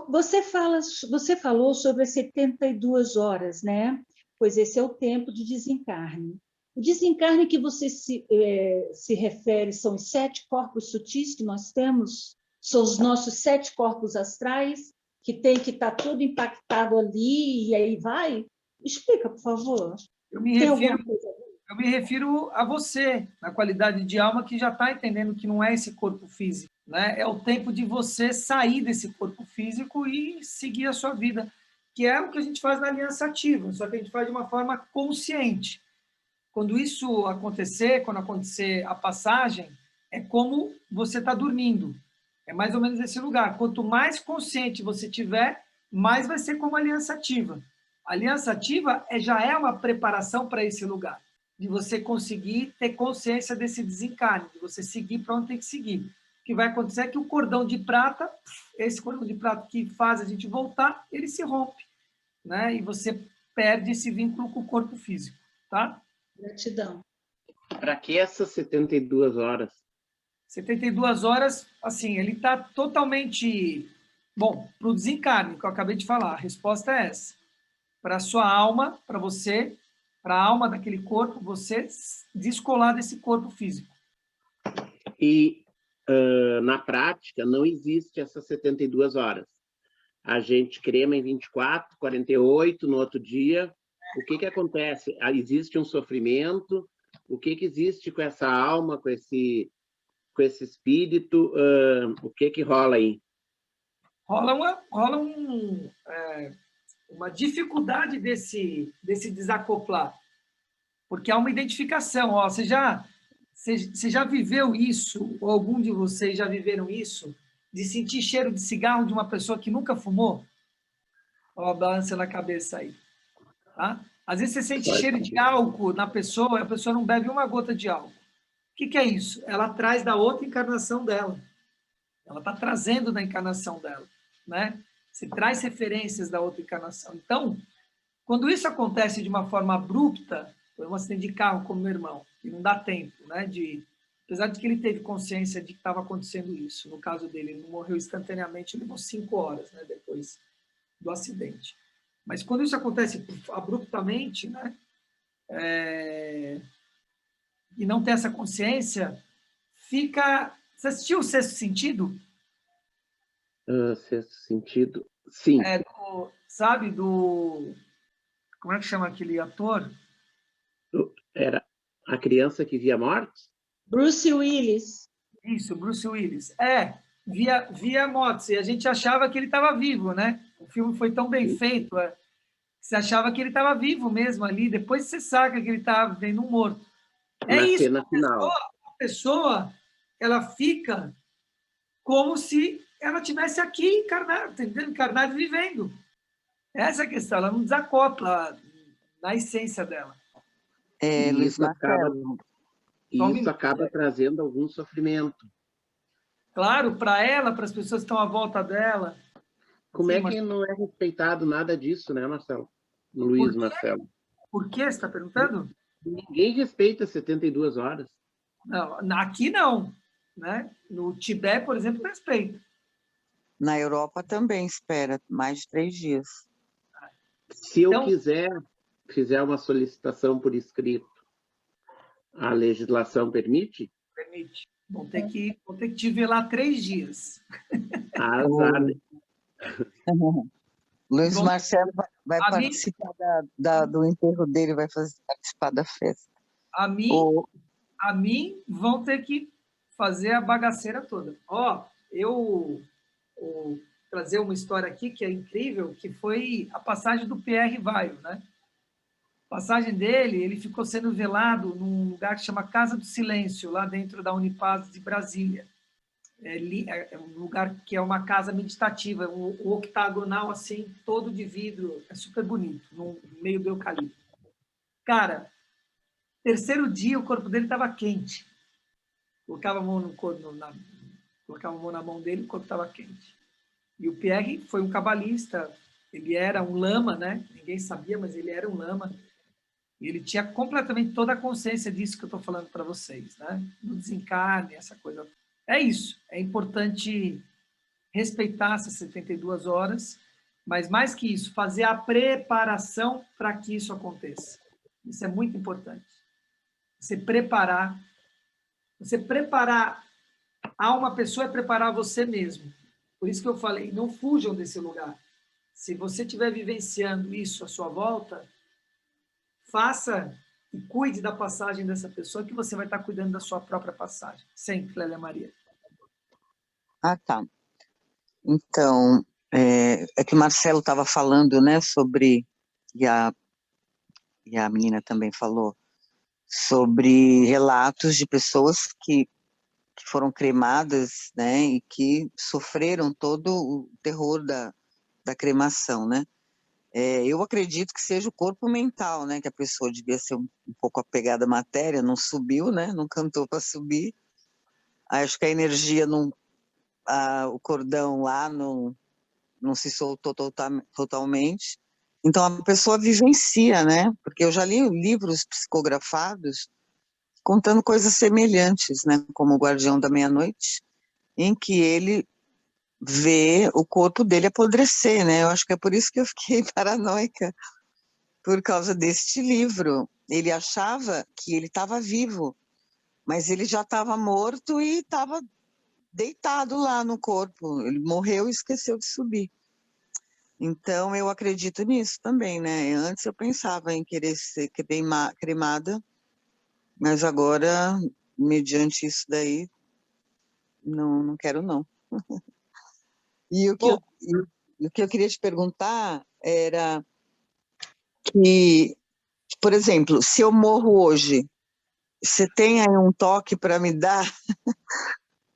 Você falou sobre as 72 horas, né? Pois esse é o tempo de desencarne. O desencarne que você se refere são os 7 corpos sutis que nós temos? São os nossos 7 corpos astrais, que tem que estar tudo impactado ali e aí vai? Explica, por favor. Eu me Tem refiro, alguma coisa? eu me refiro a você, na qualidade de alma, que já está entendendo que não é esse corpo físico, né? É o tempo de você sair desse corpo físico e seguir a sua vida, que é o que a gente faz na aliança ativa, só que a gente faz de uma forma consciente. Quando isso acontecer, quando acontecer a passagem, é como você está dormindo. É mais ou menos esse lugar. Quanto mais consciente você tiver, mais vai ser como aliança ativa. A aliança ativa já é uma preparação para esse lugar, de você conseguir ter consciência desse desencarne, de você seguir para onde tem que seguir. O que vai acontecer é que o cordão de prata, esse cordão de prata que faz a gente voltar, ele se rompe, né? E você perde esse vínculo com o corpo físico, tá? Gratidão. Para que essas 72 horas? 72 horas, assim, ele está totalmente... Bom, para o desencarne, que eu acabei de falar, a resposta é essa. Para a sua alma, para você, para a alma daquele corpo, você descolar desse corpo físico. E, na prática, não existe essas 72 horas. A gente crema em 24, 48, no outro dia. O que acontece? Existe um sofrimento? O que existe com essa alma, com esse espírito? O que rola aí? Rola uma dificuldade desse desacoplar, porque há uma identificação. Ó, você já viveu isso, ou algum de vocês já viveram isso, de sentir cheiro de cigarro de uma pessoa que nunca fumou? Ó, balança na cabeça aí. Tá? Às vezes você sente cheiro de álcool na pessoa, a pessoa não bebe uma gota de álcool. O que é isso? Ela traz da outra encarnação dela. Ela está trazendo da encarnação dela, né? Você traz referências da outra encarnação. Então, quando isso acontece de uma forma abrupta, foi um acidente de carro como meu irmão, e não dá tempo, né? Apesar de que ele teve consciência de que estava acontecendo isso, no caso dele, ele não morreu instantaneamente, ele levou 5 horas, né? Depois do acidente. Mas quando isso acontece abruptamente, né? E não tem essa consciência, fica... Você assistiu o Sexto Sentido? Sexto Sentido? Sim. Sabe, como é que chama aquele ator? Era a criança que via morte? Bruce Willis. Isso, Bruce Willis. Via mortes, e a gente achava que ele estava vivo, né? O filme foi tão bem feito, você achava que ele estava vivo mesmo ali, depois você saca que ele estava vendo um morto. Na isso, cena final. A pessoa, ela fica como se ela tivesse aqui encarnada, encarnada e vivendo. Essa é a questão, ela não desacopla na essência dela. Luiz Marcelo. Isso acaba trazendo algum sofrimento. Claro, para ela, para as pessoas que estão à volta dela. Como é que não é respeitado nada disso, né, Marcelo? Luiz Marcelo. Por que você está perguntando? Ninguém respeita 72 horas. Não, aqui não. Né? No Tibete, por exemplo, respeita. Na Europa também espera mais de 3 dias. Se eu fizer uma solicitação por escrito, a legislação permite? Permite. Vão ter que te ver lá 3 dias. Azar. Luiz Marcelo vai participar do enterro dele, vai participar da festa. A mim vão ter que fazer a bagaceira toda. Eu trazer uma história aqui que é incrível, que foi a passagem do Pierre Vaio, né? A passagem dele, ele ficou sendo velado num lugar que chama Casa do Silêncio, lá dentro da Unipaz de Brasília. É um lugar que é uma casa meditativa, um octagonal assim, todo de vidro, é super bonito, no meio do eucalipto. Cara, terceiro dia o corpo dele estava quente. Colocava a mão na mão dele, o corpo estava quente. E o Pierre foi um cabalista, ele era um lama, né? Ninguém sabia, mas ele era um lama. E ele tinha completamente toda a consciência disso que eu estou falando para vocês, né? No desencarne, essa coisa. É isso. É importante respeitar essas 72 horas, mas mais que isso, fazer a preparação para que isso aconteça. Isso é muito importante. Você preparar a uma pessoa é preparar você mesmo. Por isso que eu falei, não fujam desse lugar. Se você estiver vivenciando isso à sua volta, faça e cuide da passagem dessa pessoa, que você vai estar cuidando da sua própria passagem. Sempre, Lélia Maria. Ah, tá. Então, é que o Marcelo estava falando, né, sobre, e a menina também falou, sobre relatos de pessoas que foram cremadas, né, e que sofreram todo o terror da cremação, né? Eu acredito que seja o corpo mental, né, que a pessoa devia ser um pouco apegada à matéria, não subiu, né, não cantou para subir. Acho que a energia, o cordão lá não se soltou totalmente. Então a pessoa vivencia, né? Porque eu já li livros psicografados contando coisas semelhantes, né? Como o Guardião da Meia-Noite, em que ele vê o corpo dele apodrecer, né? Eu acho que é por isso que eu fiquei paranoica, por causa deste livro. Ele achava que ele estava vivo, mas ele já estava morto e estava deitado lá no corpo. Ele morreu e esqueceu de subir. Então, eu acredito nisso também, né? Antes eu pensava em querer ser cremada, mas agora, mediante isso daí, não quero, não. E o que eu queria te perguntar era que, por exemplo, se eu morro hoje, você tem aí um toque para me dar?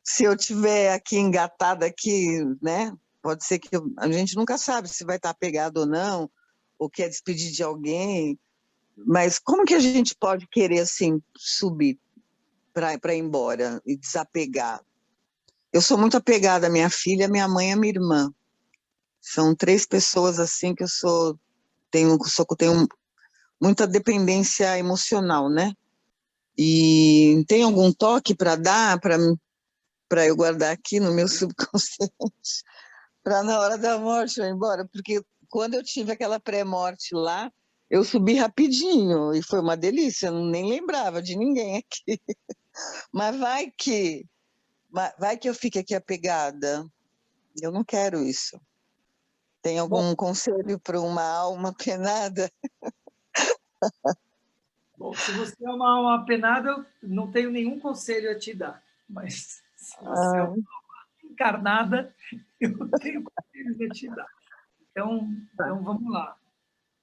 Se eu tiver aqui engatada aqui, né? Pode ser que a gente nunca sabe se vai estar pegado ou não, ou quer despedir de alguém. Mas como que a gente pode querer, assim, subir para ir embora e desapegar? Eu sou muito apegada à minha filha, à minha mãe e à minha irmã. São 3 pessoas, assim, que tenho muita dependência emocional, né? E tem algum toque para dar, para eu guardar aqui no meu subconsciente, para na hora da morte eu ir embora? Porque quando eu tive aquela pré-morte lá, eu subi rapidinho e foi uma delícia, eu nem lembrava de ninguém aqui. Mas vai que eu fique aqui apegada. Eu não quero isso. Tem algum conselho para uma alma penada? Bom, se você é uma alma penada, eu não tenho nenhum conselho a te dar. Mas se você é uma alma encarnada, eu tenho conselhos a te dar. Então vamos lá.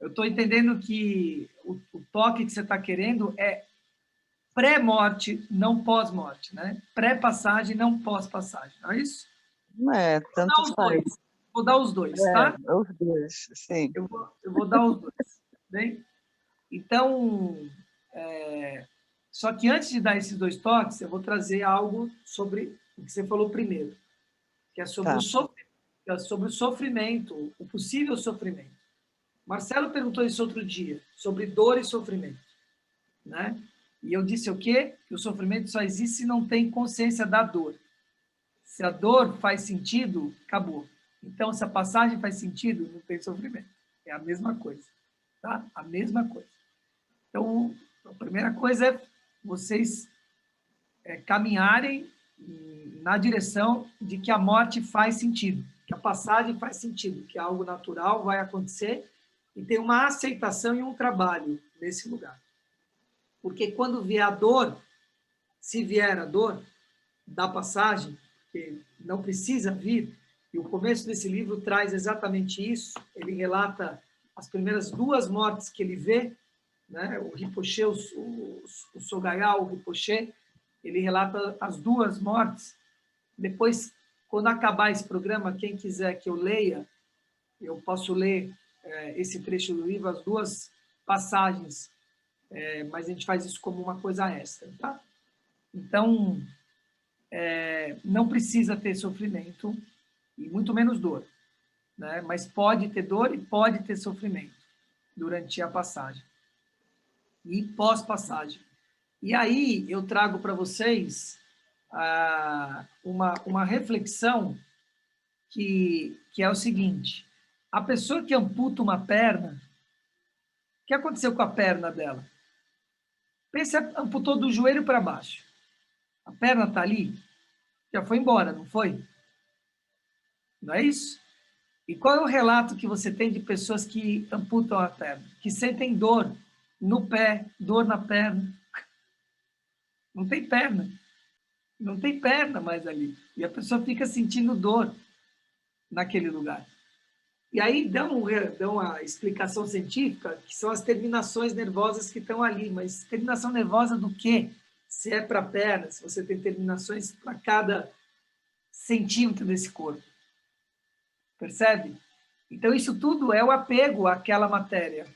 Eu estou entendendo que o toque que você está querendo é pré-morte, não pós-morte, né? Pré-passagem, não pós-passagem, não é isso? Tanto faz. Vou dar os dois, tá? Os dois, sim. Eu vou dar os dois, bem? Então, só que antes de dar esses 2 toques, eu vou trazer algo sobre o que você falou primeiro, que é sobre, o sofrimento, o possível sofrimento. Marcelo perguntou isso outro dia, sobre dor e sofrimento, né? E eu disse o quê? Que o sofrimento só existe se não tem consciência da dor. Se a dor faz sentido, acabou. Então, se a passagem faz sentido, não tem sofrimento. É a mesma coisa, tá? A mesma coisa. Então, a primeira coisa é vocês caminharem na direção de que a morte faz sentido, que a passagem faz sentido, que algo natural vai acontecer e tem uma aceitação e um trabalho nesse lugar. Porque quando vier a dor, se vier a dor da passagem, que não precisa vir, e o começo desse livro traz exatamente isso, ele relata as primeiras 2 mortes que ele vê, né? O Rinpoche, o Sogayal, o Rinpoche, ele relata as 2 mortes. Depois, quando acabar esse programa, quem quiser que eu leia, eu posso ler esse trecho do livro, as 2 passagens, mas a gente faz isso como uma coisa extra, tá? Então, não precisa ter sofrimento, e muito menos dor, né? Mas pode ter dor e pode ter sofrimento durante a passagem e pós-passagem. E aí eu trago para vocês uma reflexão que é o seguinte, a pessoa que amputa uma perna, o que aconteceu com a perna dela? Pensa, amputou do joelho para baixo. A perna está ali, já foi embora, não foi? Não é isso? E qual é o relato que você tem de pessoas que amputam a perna? Que sentem dor no pé, dor na perna. Não tem perna. Não tem perna mais ali. E a pessoa fica sentindo dor naquele lugar. E aí dão uma explicação científica, que são as terminações nervosas que estão ali. Mas terminação nervosa do quê? Se é para a perna, se você tem terminações para cada centímetro desse corpo. Percebe? Então, isso tudo é o apego àquela matéria.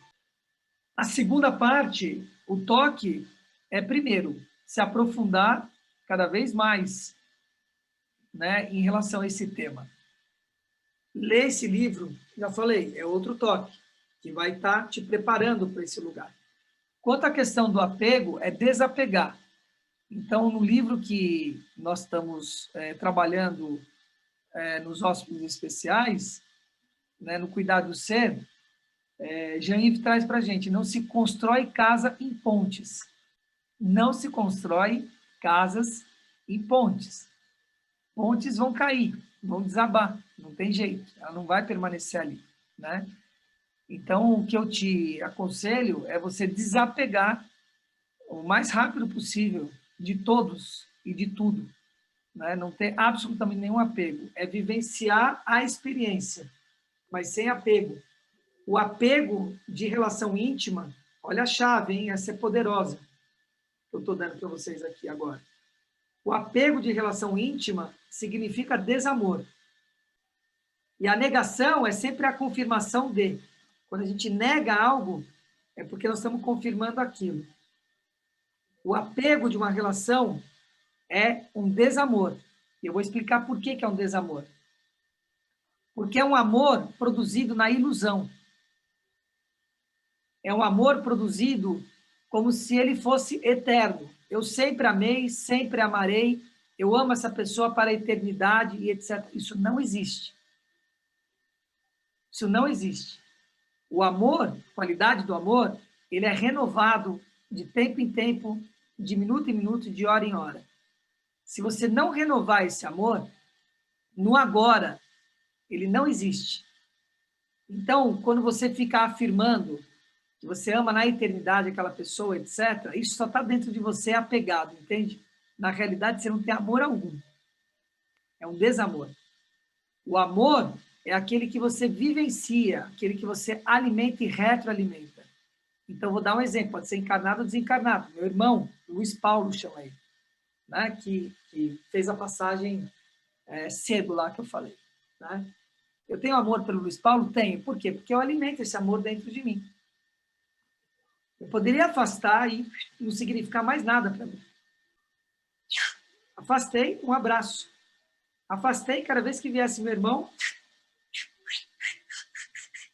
A segunda parte, o toque, é primeiro, se aprofundar cada vez mais, né, em relação a esse tema. Ler esse livro, já falei, é outro toque, que vai estar te preparando para esse lugar. Quanto à questão do apego, é desapegar. Então, no livro que nós estamos trabalhando nos hóspedes especiais, né, no Cuidado do Ser, Jean-Yves traz para a gente, não se constrói casa em pontes. Não se constrói casas em pontes. Pontes vão cair, vão desabar, não tem jeito, ela não vai permanecer ali, né? Então, o que eu te aconselho é você desapegar o mais rápido possível de todos e de tudo, né? Não ter absolutamente nenhum apego, é vivenciar a experiência, mas sem apego. O apego de relação íntima, olha a chave, hein? Essa é poderosa, que eu estou dando para vocês aqui agora. O apego de relação íntima significa desamor. E a negação é sempre a confirmação de. Quando a gente nega algo, é porque nós estamos confirmando aquilo. O apego de uma relação é um desamor. E eu vou explicar por que é um desamor. Porque é um amor produzido na ilusão. É um amor produzido como se ele fosse eterno. Eu sempre amei, sempre amarei, eu amo essa pessoa para a eternidade e etc. Isso não existe. Isso não existe. O amor, a qualidade do amor, ele é renovado de tempo em tempo, de minuto em minuto, de hora em hora. Se você não renovar esse amor, no agora, ele não existe. Então, quando você fica afirmando que você ama na eternidade aquela pessoa, etc., isso só está dentro de você apegado, entende? Na realidade, você não tem amor algum. É um desamor. O amor é aquele que você vivencia, aquele que você alimenta e retroalimenta. Então, vou dar um exemplo, pode ser encarnado ou desencarnado. Meu irmão, Luiz Paulo, chama ele, né? que fez a passagem cedo lá que eu falei. Né? Eu tenho amor pelo Luiz Paulo? Tenho. Por quê? Porque eu alimento esse amor dentro de mim. Eu poderia afastar e não significar mais nada para mim. Afastei, um abraço. Afastei, cada vez que viesse meu irmão,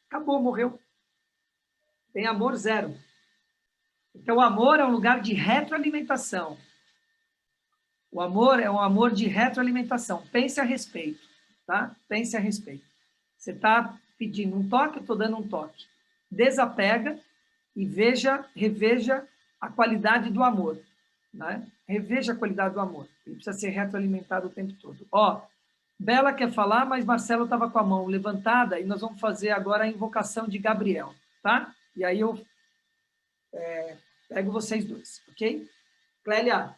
acabou, morreu. Tem amor zero. Então, o amor é um lugar de retroalimentação. O amor é um amor de retroalimentação. Pense a respeito, tá? Pense a respeito. Você está pedindo um toque, eu estou dando um toque. Desapega e reveja a qualidade do amor. Né? Reveja a qualidade do amor. Ele precisa ser retroalimentado o tempo todo. Ó, Bela quer falar, mas Marcelo estava com a mão levantada e nós vamos fazer agora a invocação de Gabriel, tá? E aí eu pego vocês dois, ok? Clélia,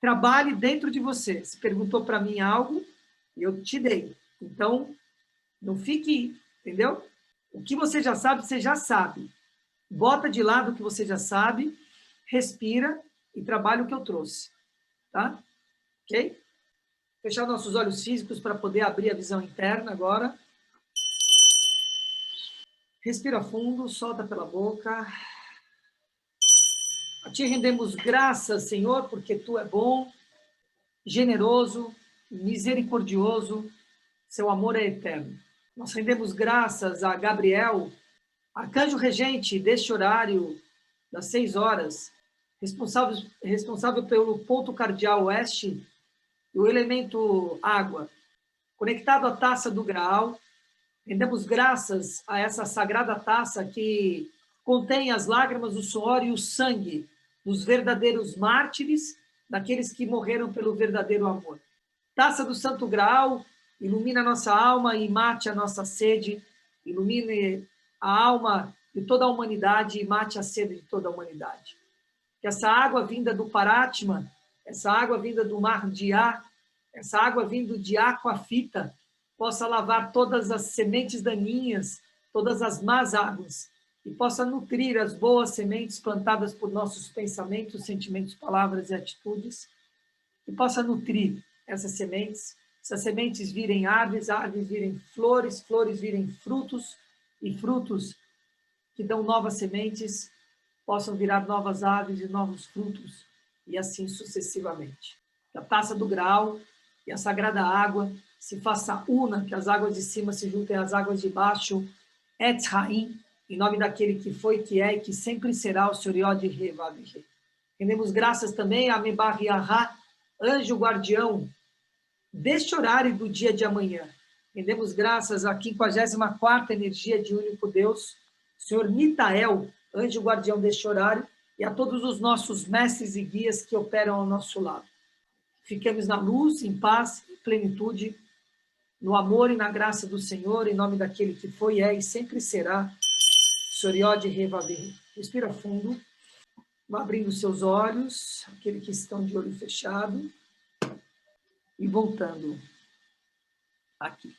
trabalhe dentro de você. Você perguntou para mim algo e eu te dei. Então, não fique, entendeu? O que você já sabe. Bota de lado o que você já sabe, respira e trabalha o que eu trouxe, tá? Ok? Fechar nossos olhos físicos para poder abrir a visão interna agora. Respira fundo, solta pela boca. A ti rendemos graças, Senhor, porque Tu é bom, generoso, misericordioso, Seu amor é eterno. Nós rendemos graças a Gabriel, arcanjo regente deste horário, das 6 horas, responsável pelo ponto cardial oeste, e o elemento água, conectado à taça do Graal. Rendemos graças a essa sagrada taça que contém as lágrimas, o suor e o sangue dos verdadeiros mártires, daqueles que morreram pelo verdadeiro amor. Taça do Santo Graal, ilumina a nossa alma e mate a nossa sede, ilumine a alma de toda a humanidade e mate a sede de toda a humanidade. Que essa água vinda do Parátma, essa água vinda do mar de Á, essa água vindo de Aquafita, possa lavar todas as sementes daninhas, todas as más águas, e possa nutrir as boas sementes plantadas por nossos pensamentos, sentimentos, palavras e atitudes, e possa nutrir essas sementes virem árvores, árvores virem flores, flores virem frutos, e frutos que dão novas sementes possam virar novas aves e novos frutos, e assim sucessivamente. Que a taça do Graal e a sagrada água se faça una, que as águas de cima se juntem às águas de baixo, Etz Haim, em nome daquele que foi, que é e que sempre será o Senhor Yod He Vav He. Rendemos graças também a Mebar Yahá, anjo guardião deste horário do dia de amanhã. Rendemos graças à 54ª energia de único Deus, Senhor Mitael, anjo guardião deste horário, e a todos os nossos mestres e guias que operam ao nosso lado. Fiquemos na luz, em paz, em plenitude, no amor e na graça do Senhor, em nome daquele que foi, é e sempre será, Senhor Yod He Vav He. Respira fundo, vá abrindo seus olhos, aqueles que estão de olho fechado, e voltando aqui.